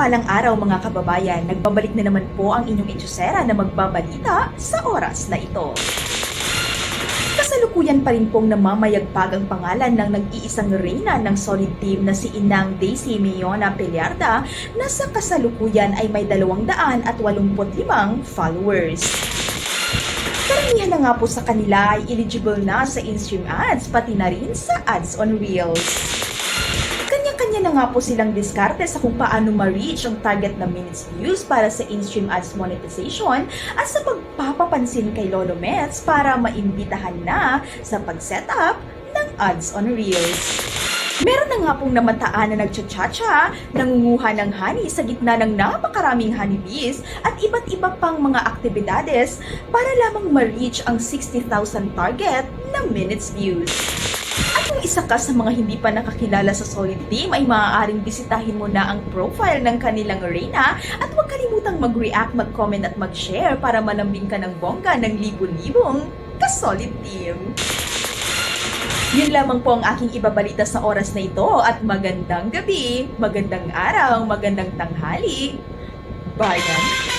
mapagpalang araw mga kababayan, nagbabalik na naman po ang inyong Etsyosera na magbabalita sa oras na ito. Kasalukuyan pa rin pong namamayagpag ang pangalan ng nag-iisang reyna ng solid team na si Inang Daisy Meona Peliarda na sa kasalukuyan ay may 285 followers. Karamihan na nga po sa kanila ay eligible na sa in-stream ads pati na rin sa ads on Reels. Kanya-kanya na nga po silang diskarte sa kung paano ma-reach ang target na minutes views para sa in-stream ads monetization at sa pagpapapansin kay Lolo Mets para maimbitahan na sa pag-setup ng ads on Reels. Meron na nga pong namataan na nagchatcha, nangunguha ng honey sa gitna ng napakaraming honeybees at iba't iba pang mga aktibidades para lamang ma-reach ang 60,000 target na minutes views. At kung isa ka sa mga hindi pa nakakilala sa Solid Team ay maaaring bisitahin mo na ang profile ng kanilang reyna at huwag kalimutang mag-react, mag-comment at mag-share para malambing ka ng bongga ng libu-libong ka-Solid Team. Yun lamang po ang aking ibabalita sa oras na ito at magandang gabi, magandang araw, magandang tanghali. Bye!